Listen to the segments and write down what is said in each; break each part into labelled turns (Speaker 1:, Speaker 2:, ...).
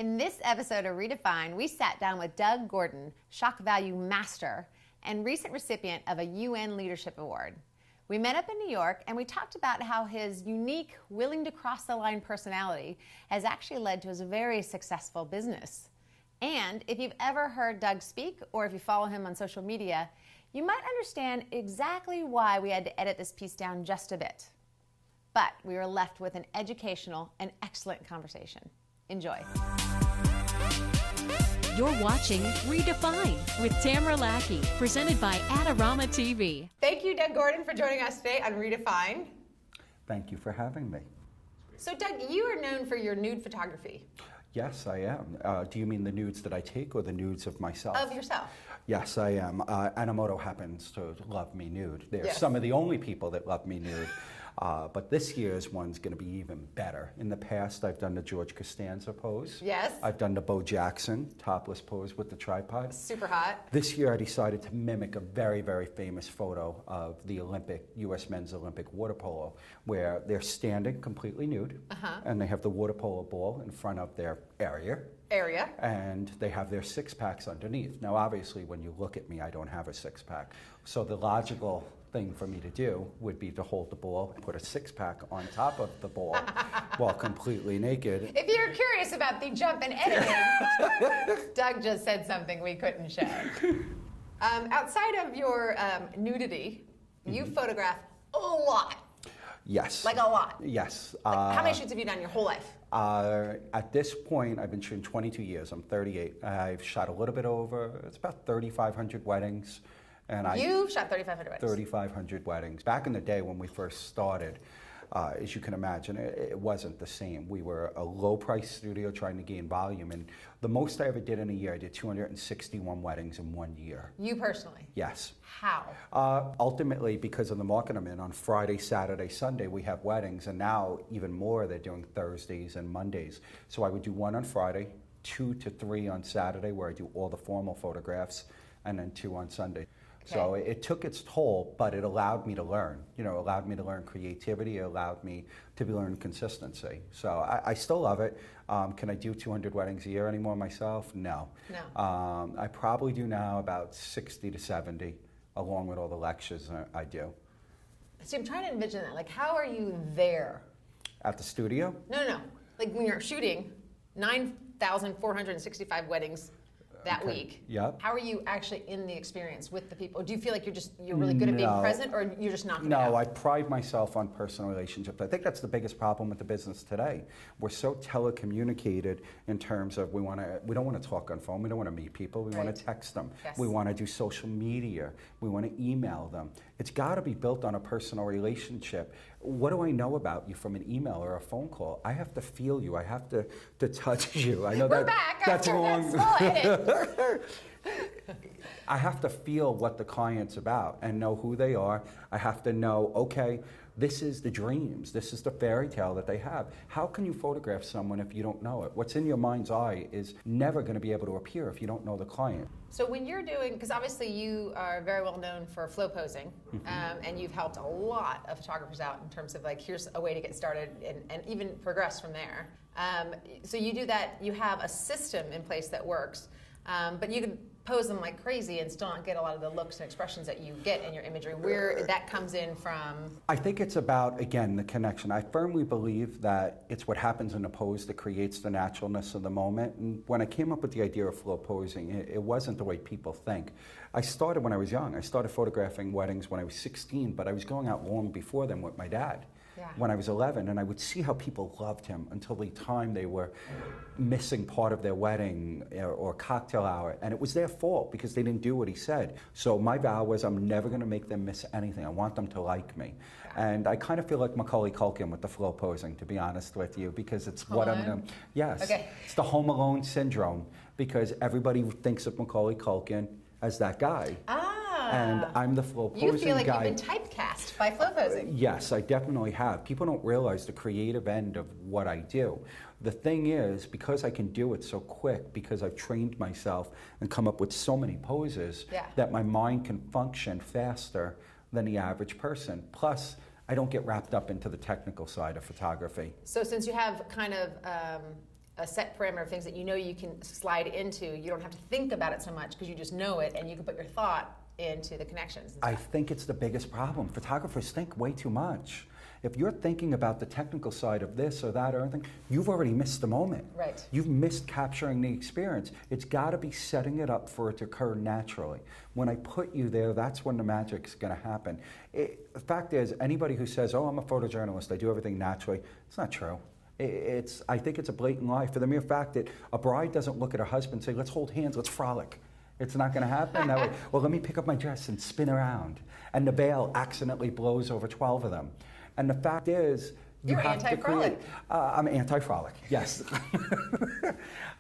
Speaker 1: In this episode of reDefine, we sat down with Doug Gordon, shock value master and recent recipient of a UN Leadership Award. We met up in New York and we talked about how his unique, willing to cross the line personality has actually led to his very successful business. And if you've ever heard Doug speak, or if you follow him on social media, you might understand exactly why we had to edit this piece down just a bit. But we were left with an educational and excellent conversation. Enjoy.
Speaker 2: You're watching reDefine with Tamara Lackey, presented by Adorama TV.
Speaker 1: Thank you, Doug Gordon, for joining us today on reDefine.
Speaker 3: Thank you for having me.
Speaker 1: So, Doug, you are known for your nude photography.
Speaker 3: Yes, I am. Do you mean the nudes that I take or the nudes of myself?
Speaker 1: Of yourself.
Speaker 3: Yes, I am. Anamoto happens to love me nude. They're
Speaker 1: Yes.
Speaker 3: some of the only people that love me nude. But this year's one's going to be even better. In the past, I've done the George Costanza pose.
Speaker 1: Yes.
Speaker 3: I've done the Bo Jackson topless pose with the tripod.
Speaker 1: Super hot.
Speaker 3: This year, I decided to mimic a very, very famous photo of the U.S. men's Olympic water polo, where they're standing completely nude, and they have the water polo ball in front of their area, and they have their six-packs underneath. Now, obviously, when you look at me, I don't have a six-pack. So the logical thing for me to do would be to hold the ball, put a six-pack on top of the ball while completely naked.
Speaker 1: If you're curious about the jump in editing, Doug just said something we couldn't show. Outside of your nudity, you photograph a lot.
Speaker 3: Yes.
Speaker 1: Like a lot.
Speaker 3: Yes.
Speaker 1: How many shoots have you done your whole life?
Speaker 3: At this point, I've been shooting 22 years. I'm 38. I've shot a little bit over, it's about 3,500 weddings. And
Speaker 1: You've shot 3,500 weddings.
Speaker 3: 3,500 weddings. Back in the day when we first started, as you can imagine, it wasn't the same. We were a low-price studio trying to gain volume, and the most I ever did in a year, I did 261 weddings in 1 year.
Speaker 1: You personally?
Speaker 3: Yes.
Speaker 1: How?
Speaker 3: Ultimately, because of the market I'm in, on Friday, Saturday, Sunday, we have weddings, and now even more, they're doing Thursdays and Mondays. So I would do one on Friday, 2 to 3 on Saturday, where I do all the formal photographs, and then 2 on Sunday.
Speaker 1: Okay.
Speaker 3: So it took its toll, but it allowed me to learn. You know, allowed me to learn creativity. It allowed me to learn consistency. So I still love it. Can I do 200 weddings a year anymore myself? No.
Speaker 1: No.
Speaker 3: I probably do now about 60 to 70, along with all the lectures I do.
Speaker 1: See, I'm trying to envision that. Like, how are you there?
Speaker 3: At the studio?
Speaker 1: No. Like, when you're shooting 9,465 weddings that week.
Speaker 3: Yep.
Speaker 1: How are you actually in the experience with the people? Do you feel like you're really good at being present, or you're just knocking it out?
Speaker 3: No, I pride myself on personal relationships. I think that's the biggest problem with the business today. We're so telecommunicated in terms of we don't want to talk on phone. We don't want to meet people. We want to text them.
Speaker 1: Yes.
Speaker 3: We want to do social media. We want to email them. It's got to be built on a personal relationship. What do I know about you from an email or a phone call? I have to feel you. I have to touch you. I know
Speaker 1: We're back
Speaker 3: that's
Speaker 1: after
Speaker 3: wrong.
Speaker 1: that small edit.
Speaker 3: I have to feel what the client's about and know who they are. I have to know, okay, this is the dreams. This is the fairy tale that they have. How can you photograph someone if you don't know it? What's in your mind's eye is never going to be able to appear if you don't know the client.
Speaker 1: So when you're doing, because obviously you are very well known for flow posing, and you've helped a lot of photographers out in terms of like, here's a way to get started and even progress from there. So you do that, you have a system in place that works, but you can pose them like crazy and still not get a lot of the looks and expressions that you get in your imagery. Where that comes in from?
Speaker 3: I think it's about, again, the connection. I firmly believe that it's what happens in a pose that creates the naturalness of the moment. And when I came up with the idea of flow posing, it wasn't the way people think. I started when I was young. I started photographing weddings when I was 16, but I was going out long before them with my dad.
Speaker 1: Yeah.
Speaker 3: When I was 11, and I would see how people loved him until the time they were missing part of their wedding or cocktail hour, and it was their fault because they didn't do what he said. So my vow was I'm never going to make them miss anything. I want them to like me. And I kind of feel like Macaulay Culkin with the flow posing, to be honest with you, because it's what I'm going to... Yes. Okay. It's the Home Alone syndrome, because everybody thinks of Macaulay Culkin as that guy. And I'm the flow posing guy.
Speaker 1: You feel like you've been typecast by flow posing.
Speaker 3: Yes, I definitely have. People don't realize the creative end of what I do. The thing is, because I can do it so quick, because I've trained myself and come up with so many poses, that my mind can function faster than the average person. Plus, I don't get wrapped up into the technical side of photography.
Speaker 1: So since you have kind of a set parameter of things that you know you can slide into. You don't have to think about it so much because you just know it, and you can put your thought into the connections.
Speaker 3: I think it's the biggest problem. Photographers think way too much. If you're thinking about the technical side of this or that or anything, you've already missed the moment.
Speaker 1: Right.
Speaker 3: You've missed capturing the experience. It's got to be setting it up for it to occur naturally. When I put you there, that's when the magic's going to happen. The fact is, anybody who says, oh, I'm a photojournalist, I do everything naturally, it's not true. I think it's a blatant lie for the mere fact that a bride doesn't look at her husband and say, let's hold hands, let's frolic. It's not going to happen that way. Well, let me pick up my dress and spin around. And the veil accidentally blows over 12 of them. And the fact is, you have to create. I'm anti-frolic, yes.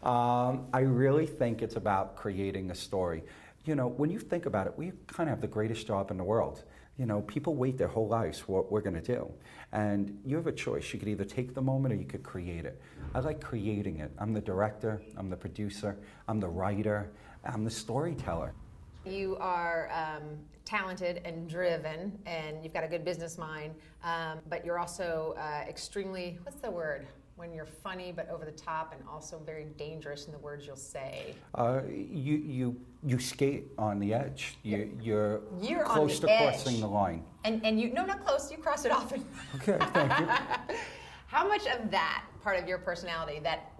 Speaker 3: I really think it's about creating a story. You know, when you think about it, we kind of have the greatest job in the world. You know, people wait their whole lives for what we're going to do. And you have a choice. You could either take the moment or you could create it. I like creating it. I'm the director, I'm the producer, I'm the writer, I'm the storyteller.
Speaker 1: You are talented and driven, and you've got a good business mind, but you're also extremely, what's the word? When you're funny but over the top, and also very dangerous in the words you'll say.
Speaker 3: You skate on the edge. You're close
Speaker 1: on the
Speaker 3: to
Speaker 1: edge.
Speaker 3: crossing the line.
Speaker 1: And you, no, not close, you cross it often.
Speaker 3: Okay, thank you.
Speaker 1: How much of that part of your personality, that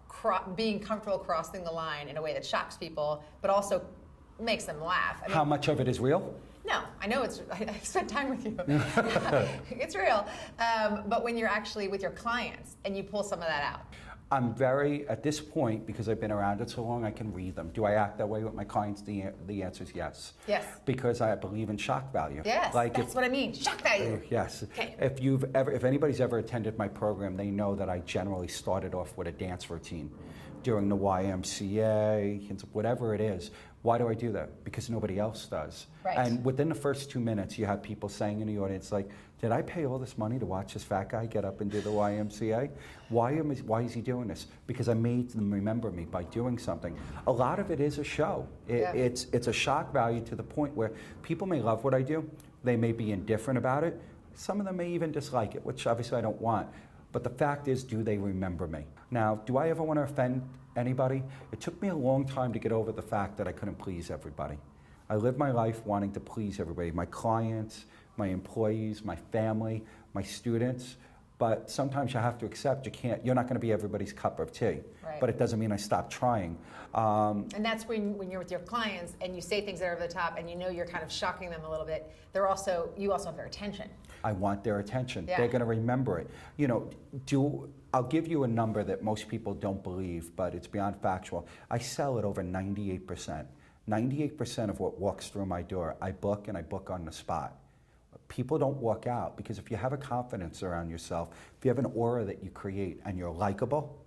Speaker 1: being comfortable crossing the line in a way that shocks people, but also makes them laugh? I mean,
Speaker 3: how much of it is real?
Speaker 1: No, I know I spent time with you. It's real. But when you're actually with your clients and you pull some of that out.
Speaker 3: I'm very, at this point, because I've been around it so long, I can read them. Do I act that way with my clients? The answer is yes.
Speaker 1: Yes.
Speaker 3: Because I believe in shock value.
Speaker 1: Yes, that's what I mean, shock value.
Speaker 3: Yes.
Speaker 1: Okay.
Speaker 3: If anybody's ever attended my program, they know that I generally started off with a dance routine during the YMCA, whatever it is. Why do I do that? Because nobody else does.
Speaker 1: Right.
Speaker 3: And within the first 2 minutes, you have people saying in the audience, like, did I pay all this money to watch this fat guy get up and do the YMCA? Why is he doing this? Because I made them remember me by doing something. A lot of it is a show. It's a shock value to the point where people may love what I do. They may be indifferent about it. Some of them may even dislike it, which obviously I don't want. But the fact is, do they remember me? Now, do I ever want to offend anybody? It took me a long time to get over the fact that I couldn't please everybody. I lived my life wanting to please everybody, my clients, my employees, my family, my students. But sometimes you have to accept you're not going to be everybody's cup of tea.
Speaker 1: Right.
Speaker 3: But it doesn't mean I stopped trying.
Speaker 1: And that's when you're with your clients and you say things that are over the top and you know you're kind of shocking them a little bit. You also have their attention.
Speaker 3: I want their attention.
Speaker 1: Yeah.
Speaker 3: They're going to remember it. You know, I'll give you a number that most people don't believe, but it's beyond factual. I sell at over 98%. 98% of what walks through my door, I book, and I book on the spot. People don't walk out because if you have a confidence around yourself, if you have an aura that you create and you're likable,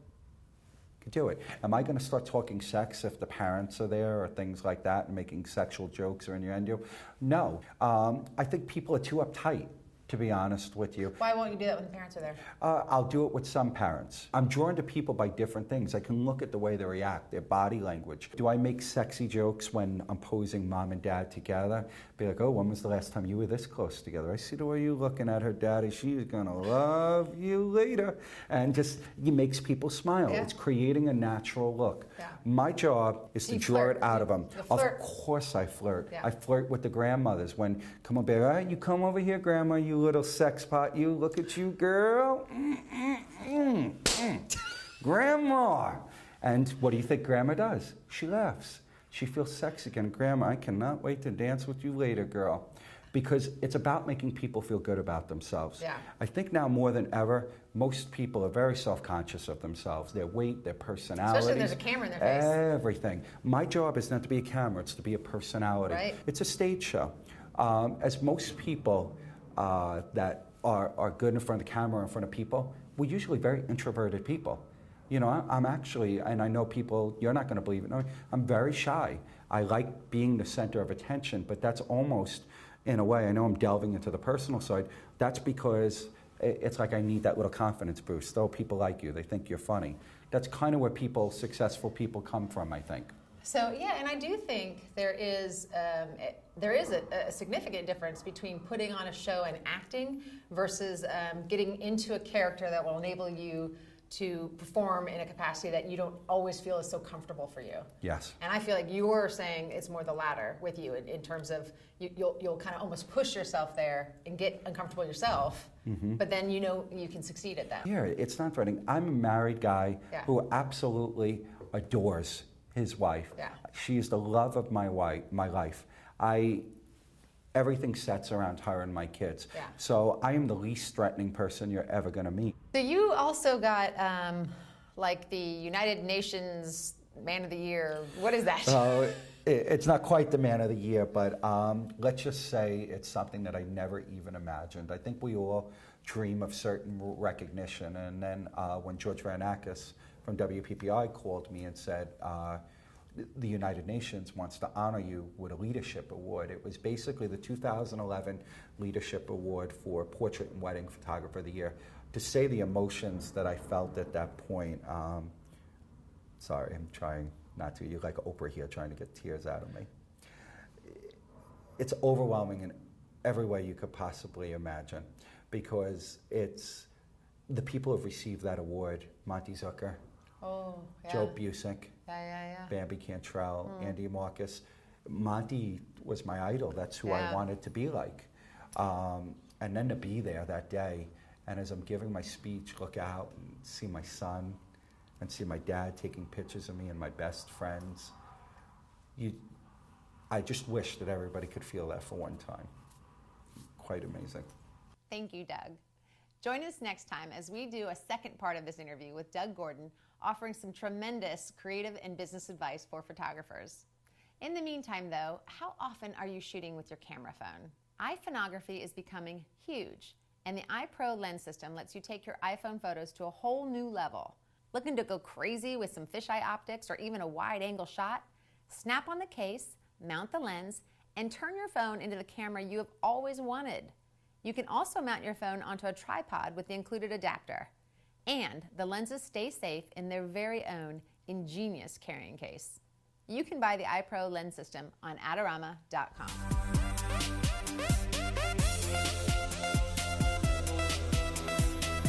Speaker 3: you can do it. Am I going to start talking sex if the parents are there or things like that and making sexual jokes or innuendo? No. I think people are too uptight, to be honest with you.
Speaker 1: Why won't you do that when the parents are there?
Speaker 3: I'll do it with some parents. I'm drawn to people by different things. I can look at the way they react, their body language. Do I make sexy jokes when I'm posing mom and dad together? Be like, oh, when was the last time you were this close together? I see the way you're looking at her, daddy. She's gonna love you later. And just, it makes people smile.
Speaker 1: Yeah.
Speaker 3: It's creating a natural look.
Speaker 1: Yeah.
Speaker 3: My job is to draw it out of them. Of
Speaker 1: flirt.
Speaker 3: course I flirt.
Speaker 1: Yeah.
Speaker 3: I flirt with the grandmothers. When, come on, baby, all right, you come over here, grandma, you little sex pot, you, look at you, girl. Grandma. And what do you think grandma does? She laughs. She feels sexy again. Grandma, I cannot wait to dance with you later, girl. Because it's about making people feel good about themselves.
Speaker 1: Yeah.
Speaker 3: I think now more than ever, most people are very self-conscious of themselves, their weight, their personality.
Speaker 1: Especially if there's a camera in their face.
Speaker 3: Everything. My job is not to be a camera, it's to be a personality.
Speaker 1: Right.
Speaker 3: It's a stage show. As most people that are good in front of the camera, in front of people, we're usually very introverted people. You know, I'm actually, and I know people, you're not going to believe it, no, I'm very shy. I like being the center of attention, but that's almost, in a way, I know I'm delving into the personal side, that's because it's like I need that little confidence boost. Though people like you, they think you're funny. That's kind of where successful people come from, I think.
Speaker 1: So yeah, and I do think there is a significant difference between putting on a show and acting versus getting into a character that will enable you to perform in a capacity that you don't always feel is so comfortable for you.
Speaker 3: Yes.
Speaker 1: And I feel like you're saying it's more the latter with you in terms of you'll kind of almost push yourself there and get uncomfortable yourself, but then you know you can succeed at that.
Speaker 3: Yeah, it's not threatening. I'm a married guy who absolutely adores his wife.
Speaker 1: Yeah.
Speaker 3: She is the love of my life. Everything sets around her and my kids.
Speaker 1: Yeah.
Speaker 3: So I am the least threatening person you're ever going to meet.
Speaker 1: So you also got like the United Nations Man of the Year. What is that?
Speaker 3: It's not quite the Man of the Year, but let's just say it's something that I never even imagined. I think we all dream of certain recognition. And then when George Varanakis from WPPI called me and said, the United Nations wants to honor you with a leadership award. It was basically the 2011 Leadership Award for Portrait and Wedding Photographer of the Year. To say the emotions that I felt at that point, sorry, I'm trying not to. You're like Oprah here trying to get tears out of me. It's overwhelming in every way you could possibly imagine, because it's the people who have received that award: Monty Zucker, Joe Busick, Bambi Cantrell, Andy Marcus. Monty was my idol. That's who I wanted to be like. And then to be there that day, and as I'm giving my speech, look out and see my son and see my dad taking pictures of me and my best friends. I just wish that everybody could feel that for one time. Quite amazing.
Speaker 1: Thank you, Doug. Join us next time as we do a second part of this interview with Doug Gordon, offering some tremendous creative and business advice for photographers. In the meantime, though, how often are you shooting with your camera phone? iPhoneography is becoming huge, and the iPro lens system lets you take your iPhone photos to a whole new level. Looking to go crazy with some fisheye optics or even a wide-angle shot? Snap on the case, mount the lens, and turn your phone into the camera you have always wanted. You can also mount your phone onto a tripod with the included adapter. And the lenses stay safe in their very own ingenious carrying case. You can buy the iPro lens system on Adorama.com.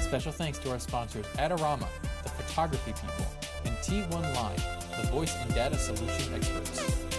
Speaker 4: Special thanks to our sponsors Adorama, the photography people, and T1 Line, the voice and data solution experts.